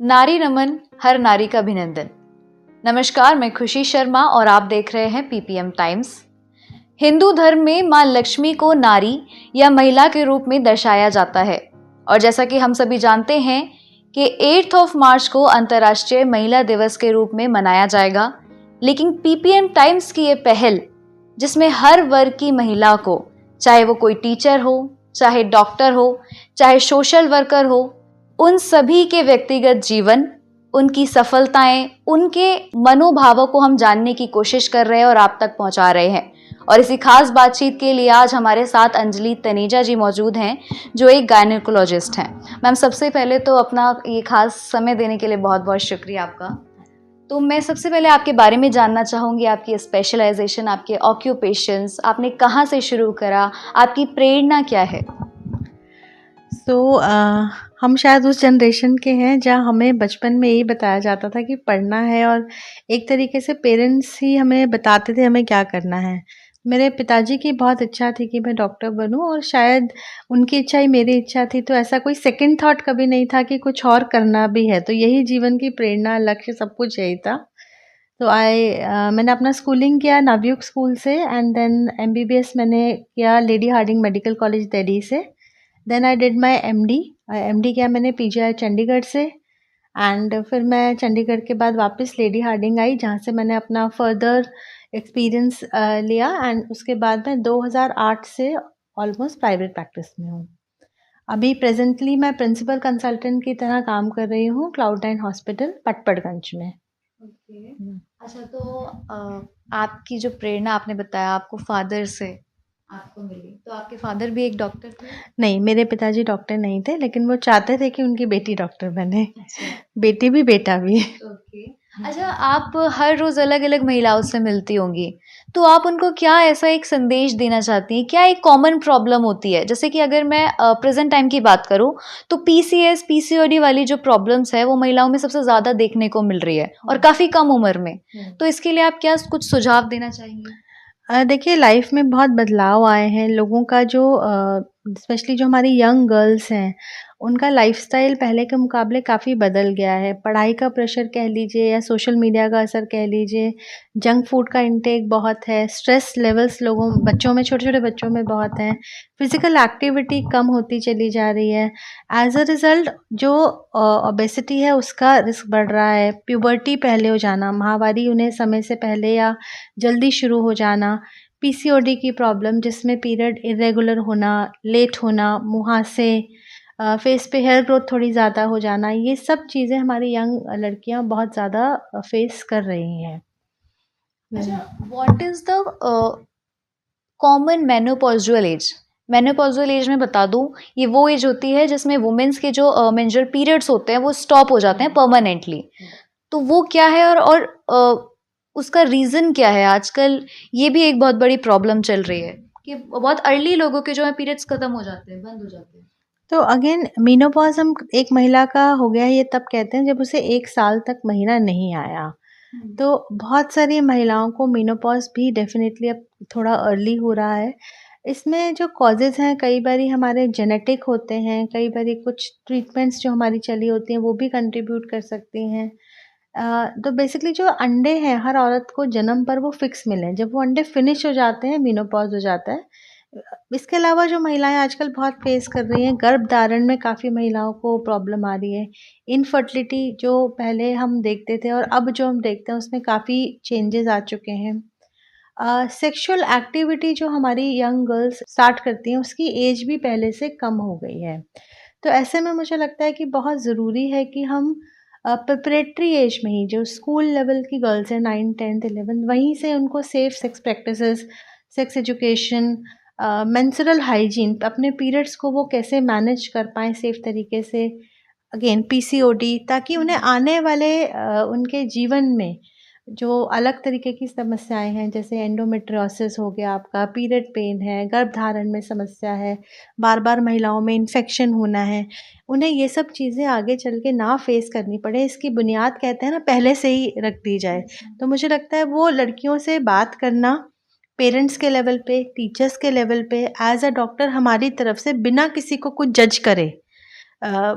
नारी नमन, हर नारी का अभिनंदन। नमस्कार, मैं खुशी शर्मा और आप देख रहे हैं पीपीएम टाइम्स। हिंदू धर्म में मां लक्ष्मी को नारी या महिला के रूप में दर्शाया जाता है और जैसा कि हम सभी जानते हैं कि 8 मार्च को अंतर्राष्ट्रीय महिला दिवस के रूप में मनाया जाएगा। लेकिन पीपीएम टाइम्स की ये पहल, जिसमें हर वर्ग की महिला को, चाहे वो कोई टीचर हो, चाहे डॉक्टर हो, चाहे सोशल वर्कर हो, उन सभी के व्यक्तिगत जीवन, उनकी सफलताएं, उनके मनोभावों को हम जानने की कोशिश कर रहे हैं और आप तक पहुंचा रहे हैं। और इसी खास बातचीत के लिए आज हमारे साथ अंजलि तनेजा जी मौजूद हैं, जो एक गायनेकोलॉजिस्ट हैं। मैम, सबसे पहले तो अपना ये खास समय देने के लिए बहुत बहुत शुक्रिया आपका। तो मैं सबसे पहले आपके बारे में जानना चाहूँगी, आपकी स्पेशलाइजेशन, आपके ऑक्यूपेशंस, आपने कहाँ से शुरू करा, आपकी प्रेरणा क्या है? हम शायद उस जनरेशन के हैं जहाँ हमें बचपन में यही बताया जाता था कि पढ़ना है, और एक तरीके से पेरेंट्स ही हमें बताते थे हमें क्या करना है। मेरे पिताजी की बहुत इच्छा थी कि मैं डॉक्टर बनूं, और शायद उनकी इच्छा ही मेरी इच्छा थी, तो ऐसा कोई सेकंड थॉट कभी नहीं था कि कुछ और करना भी है। तो यही जीवन की प्रेरणा, लक्ष्य, सब कुछ यही था। तो मैंने अपना स्कूलिंग किया नवयुग स्कूल से, एंड देन एमबीबीएस मैंने किया Lady Hardinge Medical College Delhi से। Then I did my MD. MD किया मैंने पीजीआई चंडीगढ़ से, एंड फिर मैं चंडीगढ़ के बाद वापस लेडी हार्डिंग आई, जहाँ से मैंने अपना फर्दर एक्सपीरियंस लिया, एंड उसके बाद मैं 2008 से ऑलमोस्ट प्राइवेट प्रैक्टिस में हूँ। अभी प्रेजेंटली मैं प्रिंसिपल कंसल्टेंट की तरह काम कर रही हूँ क्लाउड9 हॉस्पिटल पटपड़गंज में। ओके। अच्छा, तो आपकी जो प्रेरणा आपने बताया आपको फादर से आपको मिली, तो आपके फादर भी एक डॉक्टर थे? नहीं, मेरे पिताजी डॉक्टर नहीं थे, लेकिन वो चाहते थे कि उनकी बेटी डॉक्टर बने। अच्छा। बेटी भी बेटा भी। ओके। अच्छा, आप हर रोज अलग अलग महिलाओं से मिलती होंगी, तो आप उनको क्या ऐसा एक संदेश देना चाहती हैं? क्या एक कॉमन प्रॉब्लम होती है? जैसे कि अगर मैं प्रेजेंट टाइम की बात करूं, तो पीसीएस पीसीओडी वाली जो प्रॉब्लम्स है वो महिलाओं में सबसे ज्यादा देखने को मिल रही है और काफी कम उम्र में। तो इसके लिए आप क्या कुछ सुझाव देना चाहेंगी? देखिए, लाइफ में बहुत बदलाव आए हैं लोगों का, जो स्पेशली जो हमारी यंग गर्ल्स हैं, उनका लाइफस्टाइल पहले के मुकाबले काफ़ी बदल गया है। पढ़ाई का प्रेशर कह लीजिए या सोशल मीडिया का असर कह लीजिए, जंक फूड का इंटेक बहुत है, स्ट्रेस लेवल्स बच्चों में, छोटे छोटे बच्चों में बहुत हैं, फिजिकल एक्टिविटी कम होती चली जा रही है। एज अ रिज़ल्ट जो ओबेसिटी है उसका रिस्क बढ़ रहा है। प्यूबर्टी पहले हो जाना, माहवारी उन्हें समय से पहले या जल्दी शुरू हो जाना, पीसीओडी की प्रॉब्लम जिसमें पीरियड इरेगुलर होना, लेट होना, मुहासे, फेस पे हेयर ग्रोथ थोड़ी ज़्यादा हो जाना, ये सब चीज़ें हमारी यंग लड़कियां बहुत ज़्यादा फेस कर रही हैं। अच्छा, what is the common menopausal age? Menopausal age में बता दूं, ये वो एज होती है जिसमें वुमेन्स के जो मेंस्ट्रुअल पीरियड्स होते हैं वो स्टॉप हो जाते हैं परमानेंटली। तो वो क्या है और उसका रीज़न क्या है? आजकल ये भी एक बहुत बड़ी प्रॉब्लम चल रही है कि बहुत अर्ली लोगों के जो है पीरियड्स खत्म हो जाते हैं, बंद हो जाते हैं। तो अगेन मीनोपॉज़ हम एक महिला का हो गया ये तब कहते हैं जब उसे 1 साल तक महीना नहीं आया। तो बहुत सारी महिलाओं को मीनोपॉज़ भी डेफ़िनेटली अब थोड़ा अर्ली हो रहा है। इसमें जो कॉजेज़ हैं, कई बारी हमारे जेनेटिक होते हैं, कई बारी कुछ ट्रीटमेंट्स जो हमारी चली होती हैं वो भी कंट्रीब्यूट कर सकती हैं। तो बेसिकली जो अंडे हैं, हर औरत को जन्म पर वो फिक्स मिले हैं, जब वो अंडे फिनिश हो जाते हैं मेनोपॉज़ हो जाता है। इसके अलावा जो महिलाएँ आजकल बहुत फेस कर रही हैं, गर्भधारण में काफ़ी महिलाओं को प्रॉब्लम आ रही है। इनफर्टिलिटी जो पहले हम देखते थे और अब जो हम देखते हैं उसमें काफ़ी चेंजेज़ आ चुके हैं। सेक्सुअल एक्टिविटी जो हमारी यंग गर्ल्स स्टार्ट करती हैं उसकी एज भी पहले से कम हो गई है। तो ऐसे में मुझे लगता है कि बहुत ज़रूरी है कि हम प्रिपरेटरी एज में ही, जो स्कूल लेवल की गर्ल्स हैं 9th 10th 11th, वहीं से उनको safe sex practices, sex education, menstrual hygiene, अपने पीरियड्स को वो कैसे मैनेज कर पाएँ सेफ तरीके से, अगेन पीसीओडी, ताकि उन्हें आने वाले उनके जीवन में जो अलग तरीके की समस्याएँ हैं, जैसे एंडोमेट्रियोसिस हो गया आपका, पीरियड पेन है, गर्भधारण में समस्या है, बार-बार महिलाओं में इन्फेक्शन होना है, उन्हें ये सब चीज़ें आगे चल के ना फेस करनी पड़े, इसकी बुनियाद कहते हैं ना पहले से ही रख दी जाए। तो मुझे लगता है वो लड़कियों से बात करना, पेरेंट्स के लेवल पे, टीचर्स के लेवल पे, एज़ अ डॉक्टर हमारी तरफ से बिना किसी को कुछ जज करे, अ,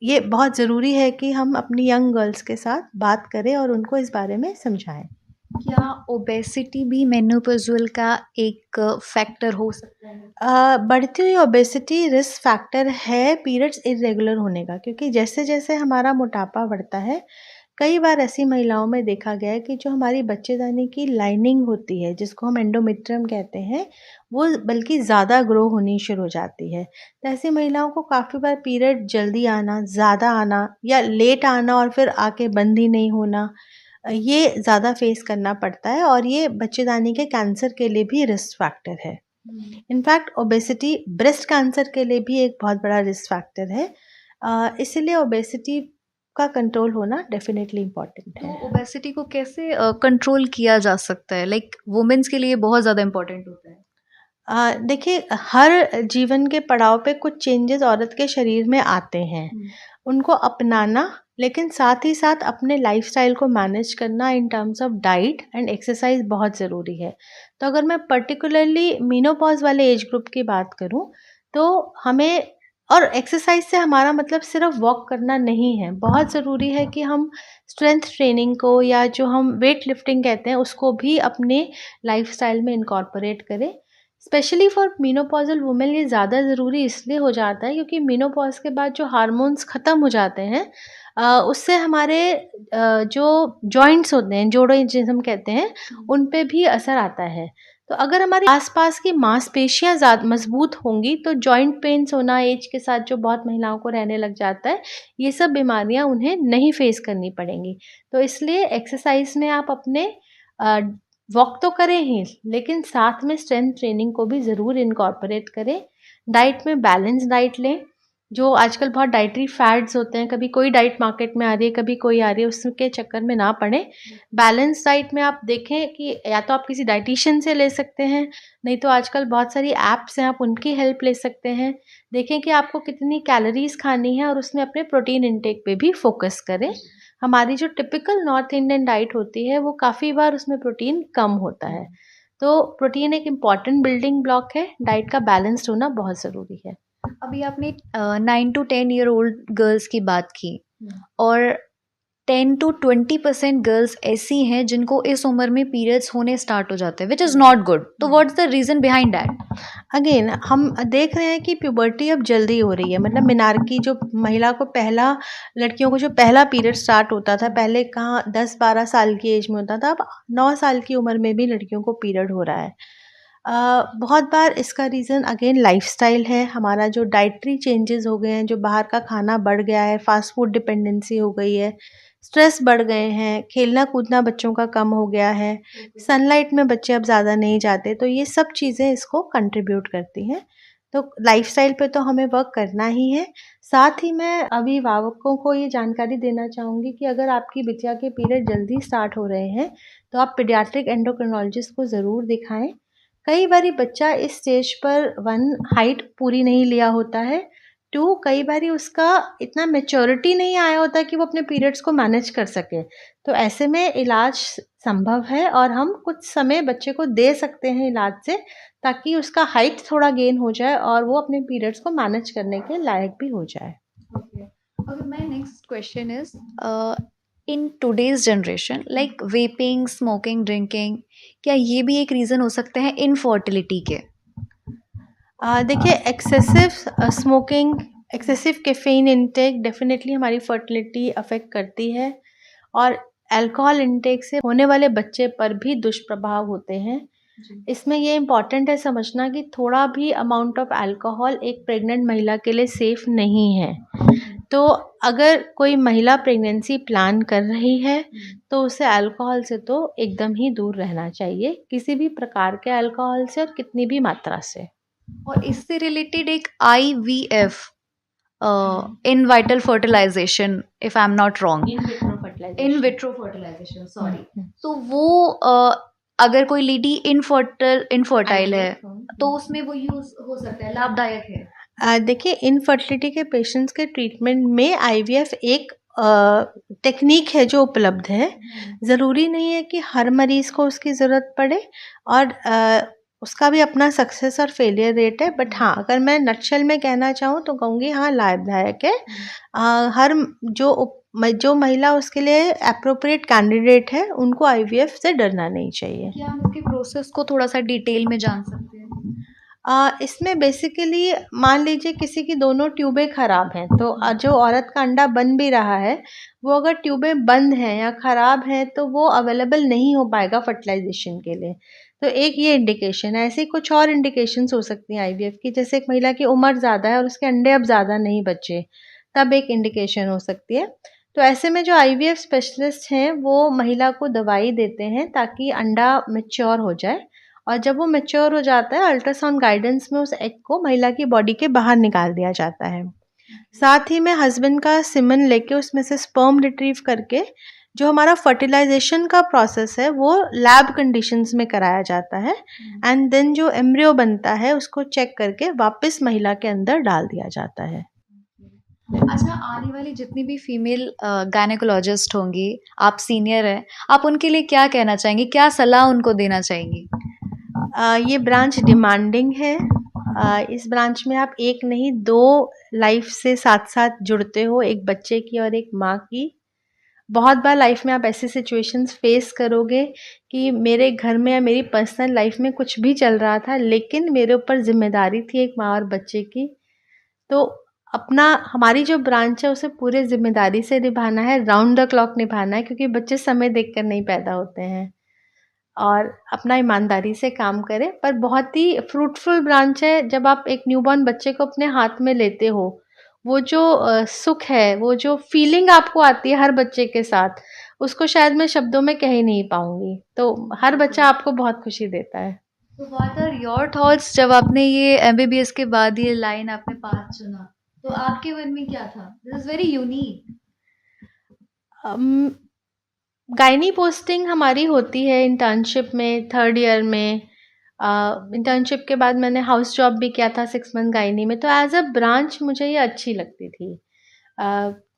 ये बहुत ज़रूरी है कि हम अपनी यंग गर्ल्स के साथ बात करें और उनको इस बारे में समझाएं। क्या ओबेसिटी भी मेनोपॉज़ल का एक फैक्टर हो सकता है? बढ़ती हुई ओबेसिटी रिस्क फैक्टर है पीरियड्स इरेगुलर होने का, क्योंकि जैसे जैसे हमारा मोटापा बढ़ता है, कई बार ऐसी महिलाओं में देखा गया है कि जो हमारी बच्चेदानी की लाइनिंग होती है, जिसको हम एंडोमेट्रियम कहते हैं, वो बल्कि ज़्यादा ग्रो होनी शुरू हो जाती है। तो ऐसी महिलाओं को काफ़ी बार पीरियड जल्दी आना, ज़्यादा आना या लेट आना और फिर आके बंद ही नहीं होना, ये ज़्यादा फेस करना पड़ता है और ये बच्चेदानी के कैंसर के लिए भी रिस्क फैक्टर है। इनफैक्ट ओबेसिटी ब्रेस्ट कैंसर के लिए भी एक बहुत बड़ा रिस्क फैक्टर है। इसीलिए ओबेसिटी का कंट्रोल होना डेफिनेटली इम्पॉर्टेंट तो है। ओबेसिटी को कैसे कंट्रोल किया जा सकता है? लाइक वुमेन्स के लिए बहुत ज़्यादा इम्पोर्टेंट होता है। देखिए, हर जीवन के पड़ाव पे कुछ चेंजेस औरत के शरीर में आते हैं। उनको अपनाना, लेकिन साथ ही साथ अपने लाइफस्टाइल को मैनेज करना in terms of diet and exercise बहुत ज़रूरी है। तो अगर मैं पर्टिकुलरली मेनोपॉज वाले एज ग्रुप की बात करूं, तो हमें, और एक्सरसाइज से हमारा मतलब सिर्फ वॉक करना नहीं है, बहुत ज़रूरी है कि हम स्ट्रेंथ ट्रेनिंग को या जो हम वेट लिफ्टिंग कहते हैं उसको भी अपने लाइफस्टाइल में इनकॉर्पोरेट करें। स्पेशली फॉर मीनोपॉज़ल वुमेन ये ज़्यादा ज़रूरी इसलिए हो जाता है क्योंकि मीनोपॉज़ के बाद जो हार्मोन्स ख़त्म हो जाते हैं, उससे हमारे जो जॉइंट्स होते हैं, जोड़ों जिसे हम कहते हैं, उन पे भी असर आता है। तो अगर हमारे आसपास की मांसपेशियाँ ज़्यादा मजबूत होंगी तो जॉइंट पेन्स होना एज के साथ जो बहुत महिलाओं को रहने लग जाता है, ये सब बीमारियाँ उन्हें नहीं फेस करनी पड़ेंगी। तो इसलिए एक्सरसाइज में आप अपने वॉक तो करें ही, लेकिन साथ में स्ट्रेंथ ट्रेनिंग को भी ज़रूर इनकॉर्पोरेट करें। डाइट में बैलेंस डाइट लें, जो आजकल बहुत डाइटरी फैड्स होते हैं, कभी कोई डाइट मार्केट में आ रही है, कभी कोई आ रही है, उसके चक्कर में ना पड़ें। बैलेंस डाइट में आप देखें कि या तो आप किसी डाइटिशियन से ले सकते हैं, नहीं तो आजकल बहुत सारी ऐप्स हैं, आप उनकी हेल्प ले सकते हैं। देखें कि आपको कितनी कैलोरीज़ खानी है और उसमें अपने प्रोटीन इंटेक पे भी फ़ोकस करें। हमारी जो टिपिकल नॉर्थ इंडियन डाइट होती है, वो काफ़ी बार उसमें प्रोटीन कम होता है। तो प्रोटीन एक इम्पॉर्टेंट बिल्डिंग ब्लॉक है, डाइट का बैलेंस्ड होना बहुत ज़रूरी है। अभी आपने 9 टू 10 ईयर ओल्ड गर्ल्स की बात की, और 10 to 20% गर्ल्स ऐसी हैं जिनको इस उम्र में पीरियड्स होने स्टार्ट हो जाते हैं, विच इज़ नॉट गुड। तो what's the reason behind that? Again हम देख रहे हैं कि प्यूबर्टी अब जल्दी हो रही है, मतलब मिनार्की जो महिला को पहला, लड़कियों को जो पहला पीरियड स्टार्ट होता था, पहले कहाँ 10-12 साल की एज में होता था, अब 9 साल की उम्र में भी लड़कियों को पीरियड हो रहा है। बहुत बार इसका रीज़न अगेन लाइफस्टाइल है, हमारा जो डाइटरी चेंजेस हो गए हैं, जो बाहर का खाना बढ़ गया है, फास्ट फूड डिपेंडेंसी हो गई है, स्ट्रेस बढ़ गए हैं, खेलना कूदना बच्चों का कम हो गया है, सनलाइट में बच्चे अब ज़्यादा नहीं जाते, तो ये सब चीज़ें इसको कंट्रीब्यूट करती हैं। तो लाइफस्टाइल पे तो हमें वर्क करना ही है। साथ ही मैं अभिभावकों को ये जानकारी देना चाहूँगी कि अगर आपकी बिटिया के पीरियड जल्दी स्टार्ट हो रहे हैं, तो आप पीडियाट्रिक एंडोक्रिनोलॉजिस्ट को ज़रूर दिखाएं। कई बारी बच्चा इस स्टेज पर 1 हाइट पूरी नहीं लिया होता है, 2 कई बारी उसका इतना मैच्योरिटी नहीं आया होता कि वो अपने पीरियड्स को मैनेज कर सके। तो ऐसे में इलाज संभव है और हम कुछ समय बच्चे को दे सकते हैं इलाज से, ताकि उसका हाइट थोड़ा गेन हो जाए और वो अपने पीरियड्स को मैनेज करने के लायक भी हो जाए। Okay. Okay, my next question is, in today's generation, like vaping, smoking, drinking, क्या ये भी एक रीज़न हो सकते हैं इनफर्टिलिटी के? देखिए, excessive smoking, excessive caffeine intake definitely हमारी फर्टिलिटी अफ़ेक्ट करती है, और अल्कोहल इंटेक से होने वाले बच्चे पर भी दुष्प्रभाव होते हैं। इसमें ये इम्पॉर्टेंट है समझना कि थोड़ा भी अमाउंट ऑफ अल्कोहल एक प्रेग्नेंट महिला के लिए सेफ़ नहीं है। तो अगर कोई महिला प्रेगनेंसी प्लान कर रही है, तो उसे अल्कोहल से तो एकदम ही दूर रहना चाहिए, किसी भी प्रकार के अल्कोहल से और कितनी भी मात्रा से। और इससे रिलेटेड एक IVF, in vital fertilization, if I am not wrong, in vitro fertilization, sorry, तो वो अगर कोई लेडी इनफर्टाइल है तो उसमें वो यूज हो सकता है, लाभदायक है? देखिए, इनफर्टिलिटी के पेशेंट्स के ट्रीटमेंट में IVF एक टेक्निक है जो उपलब्ध है। ज़रूरी नहीं है कि हर मरीज़ को उसकी ज़रूरत पड़े, और उसका भी अपना सक्सेस और फेलियर रेट है। बट हाँ, अगर मैं नटशेल में कहना चाहूँ तो कहूँगी हाँ लाभदायक है। हर जो महिला उसके लिए अप्रोप्रिएट कैंडिडेट है उनको आईवीएफ से डरना नहीं चाहिए। क्या हम इसके प्रोसेस को थोड़ा सा डिटेल में जान सकते हैं? इसमें बेसिकली मान लीजिए किसी की दोनों ट्यूबें खराब हैं, तो जो औरत का अंडा बन भी रहा है वो अगर ट्यूबें बंद हैं या खराब हैं तो वो अवेलेबल नहीं हो पाएगा फर्टिलाइजेशन के लिए। तो एक ये इंडिकेशन है। ऐसे ही कुछ और इंडिकेशंस हो सकती हैं आईवीएफ की, जैसे एक महिला की उम्र ज़्यादा है और उसके अंडे अब ज़्यादा नहीं बचे, तब एक इंडिकेशन हो सकती है। तो ऐसे में जो आईवीएफ स्पेशलिस्ट हैं वो महिला को दवाई देते हैं ताकि अंडा मैच्योर हो जाए, और जब वो मैच्योर हो जाता है अल्ट्रासाउंड गाइडेंस में उस एग को महिला की बॉडी के बाहर निकाल दिया जाता है। साथ ही में हस्बैंड का सीमेन लेके उसमें से स्पर्म रिट्रीव करके जो हमारा फर्टिलाइजेशन का प्रोसेस है वो लैब कंडीशंस में कराया जाता है, एंड देन जो एम्ब्रियो बनता है उसको चेक करके वापस महिला के अंदर डाल दिया जाता है। अच्छा, आने वाली जितनी भी फीमेल गायनेकोलॉजिस्ट होंगी, आप सीनियर हैं, आप उनके लिए क्या कहना चाहेंगी, क्या सलाह उनको देना चाहेंगी? ये ब्रांच डिमांडिंग है। इस ब्रांच में आप एक नहीं 2 लाइफ से साथ साथ जुड़ते हो, एक बच्चे की और एक माँ की। बहुत बार लाइफ में आप ऐसी सिचुएशंस फेस करोगे कि मेरे घर में या मेरी पर्सनल लाइफ में कुछ भी चल रहा था लेकिन मेरे ऊपर जिम्मेदारी थी एक माँ और बच्चे की। तो अपना हमारी जो ब्रांच है उसे पूरे जिम्मेदारी से निभाना है, राउंड द क्लॉक निभाना है, क्योंकि बच्चे समय देखकर नहीं पैदा होते हैं। और अपना ईमानदारी से काम करें। पर बहुत ही फ्रूटफुल ब्रांच है। जब आप एक न्यूबॉर्न बच्चे को अपने हाथ में लेते हो, वो जो सुख है, वो जो फीलिंग आपको आती है हर बच्चे के साथ, उसको शायद मैं शब्दों में कह ही नहीं पाऊंगी। तो हर बच्चा आपको बहुत खुशी देता है। तो व्हाट आर योर थॉट्स जब आपने ये एमबीबीएस के बाद ये लाइन आपने पाथ चुना, तो आपके मन में क्या था? This is very unique. Gynae posting हमारी होती है इंटर्नशिप में 3rd ईयर में। इंटर्नशिप के बाद मैंने हाउस जॉब भी किया था 6 मंथ गायनी में। तो एज अ ब्रांच मुझे ये अच्छी लगती थी।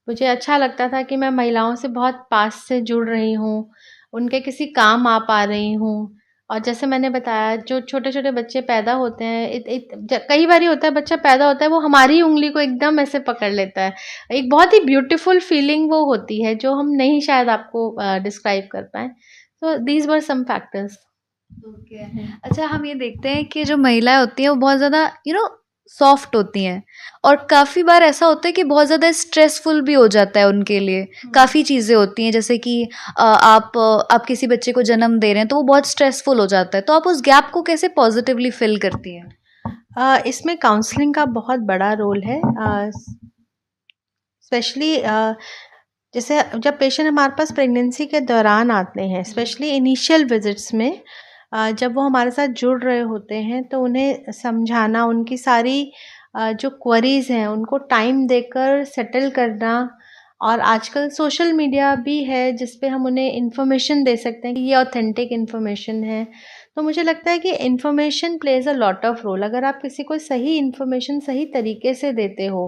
मुझे अच्छा लगता था कि मैं महिलाओं से बहुत पास से जुड़ रही हूँ, उनके किसी काम आ पा रही हूँ। और जैसे मैंने बताया जो छोटे-छोटे बच्चे पैदा होते हैं, कई बार होता है बच्चा पैदा होता है वो हमारी उंगली को एकदम ऐसे पकड़ लेता है। एक बहुत ही ब्यूटीफुल फीलिंग वो होती है जो हम नहीं शायद आपको डिस्क्राइब कर पाएँ। तो these were some factors. Okay. अच्छा, हम ये देखते हैं कि जो महिलाएं होती हैं वो बहुत ज़्यादा सॉफ्ट होती हैं, और काफ़ी बार ऐसा होता है कि बहुत ज़्यादा स्ट्रेसफुल भी हो जाता है उनके लिए। काफ़ी चीज़ें होती हैं, जैसे कि आप किसी बच्चे को जन्म दे रहे हैं तो वो बहुत स्ट्रेसफुल हो जाता है, तो आप उस गैप को कैसे पॉजिटिवली फिल करती हैं? इसमें काउंसलिंग का बहुत बड़ा रोल है। स्पेशली जैसे जब पेशेंट हमारे पास प्रेगनेंसी के दौरान आते हैं, स्पेशली इनिशियल विजिट्स में, जब वो हमारे साथ जुड़ रहे होते हैं तो उन्हें समझाना, उनकी सारी जो क्वेरीज हैं उनको टाइम देकर सेटल करना। और आजकल सोशल मीडिया भी है जिस पे हम उन्हें इन्फॉर्मेशन दे सकते हैं कि ये ऑथेंटिक इन्फॉर्मेशन है। तो मुझे लगता है कि information plays a lot of role. अगर आप किसी को सही इन्फॉर्मेशन सही तरीके से देते हो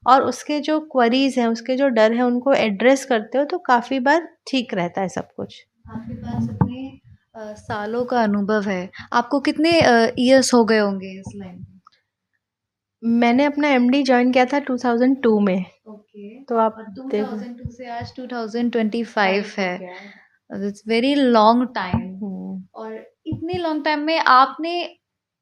और उसके जो क्वेरीज हैं, उसके जो डर हैं उनको एड्रेस करते हो, तो काफ़ी बार ठीक रहता है सब कुछ। आपके पास इतने सालों का अनुभव है, आपको कितने ईयर्स हो गए होंगे इस लाइन में? मैंने अपना एमडी जॉइन किया था 2002 में। ओके। तो आप और देखो 2002 से आज 2025 है। It's very long time. और इतने लॉन्ग टाइम में आपने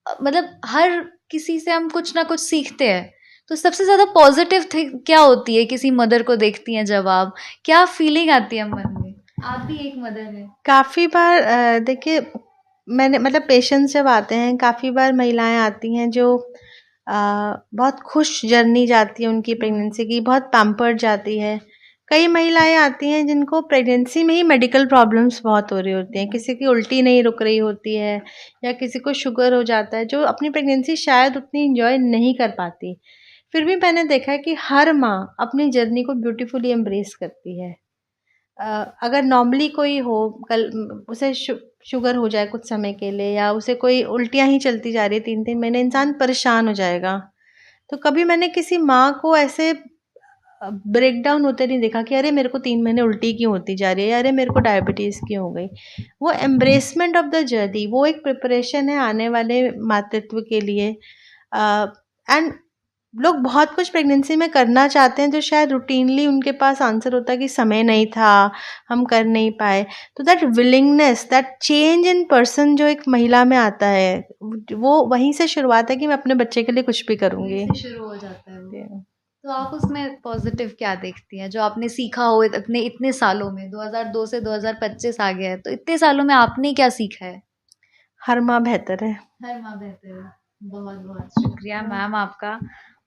मतलब हर किसी से हम कुछ ना कुछ सीखते हैं, तो सबसे ज़्यादा पॉजिटिव थिंग क्या होती है किसी मदर को देखती हैं जब आप, क्या फीलिंग आती है मन में? आप भी एक मदर हैं। काफ़ी बार देखिए, मैंने मतलब पेशेंट्स जब आते हैं, काफ़ी बार महिलाएं आती हैं जो बहुत खुश जर्नी जाती है उनकी प्रेगनेंसी की, बहुत पैम्पर्ड जाती है। कई महिलाएं आती हैं जिनको प्रेगनेंसी में ही मेडिकल प्रॉब्लम्स बहुत हो रही होती हैं, किसी की उल्टी नहीं रुक रही होती है या किसी को शुगर हो जाता है, जो अपनी प्रेगनेंसी शायद उतनी इंजॉय नहीं कर पाती। फिर भी मैंने देखा है कि हर माँ अपनी जर्नी को ब्यूटीफुली एम्ब्रेस करती है। अगर नॉर्मली कोई हो, कल उसे शुगर हो जाए कुछ समय के लिए, या उसे कोई उल्टियाँ ही चलती जा रही है 3-3 महीने, इंसान परेशान हो जाएगा। तो कभी मैंने किसी माँ को ऐसे ब्रेकडाउन होते नहीं देखा कि अरे मेरे को 3 महीने उल्टी क्यों होती जा रही है, अरे मेरे को डायबिटीज़ क्यों हो गई। वो एम्ब्रेसमेंट ऑफ द जर्नी, वो एक प्रिपरेशन है आने वाले मातृत्व के लिए। एंड लोग बहुत कुछ प्रेगनेंसी में करना चाहते हैं जो शायद रूटीनली उनके पास आंसर होता है कि समय नहीं था, हम कर नहीं पाए। तो that willingness, that change in person जो एक महिला में आता है, वो वहीं से शुरुआत है कि मैं अपने बच्चे के लिए कुछ भी करूँगी। से शुरू हो जाता है वो। तो आप उसमें पॉजिटिव क्या देखती हैं जो आपने सीखा हो अपने इतने सालों में? 2002 से 2025 आ गया है, तो इतने सालों में आपने क्या सीखा है? हर माँ बेहतर है। हर माँ बेहतर है। बहुत बहुत शुक्रिया मैम आपका।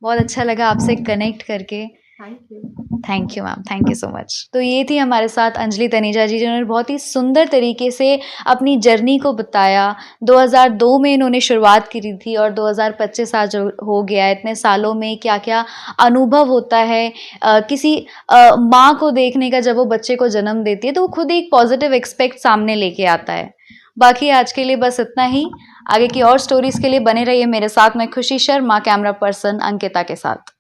बहुत अच्छा लगा आपसे कनेक्ट करके। Thank you ma'am, thank you so much. तो ये थी हमारे साथ अंजलि तनेजा जी, जिन्होंने बहुत ही सुंदर तरीके से अपनी जर्नी को बताया। 2002 में इन्होंने शुरुआत करी थी और 2025 आज हो गया है। इतने सालों में क्या क्या अनुभव होता है किसी माँ को देखने का जब वो बच्चे को जन्म देती है, तो वो खुद एक पॉजिटिव एक्सपेक्ट सामने लेके आता है। बाकी आज के लिए बस इतना ही। आगे की और स्टोरीज के लिए बने रहिए मेरे साथ। मैं खुशी शर्मा, कैमरा पर्सन अंकिता के साथ।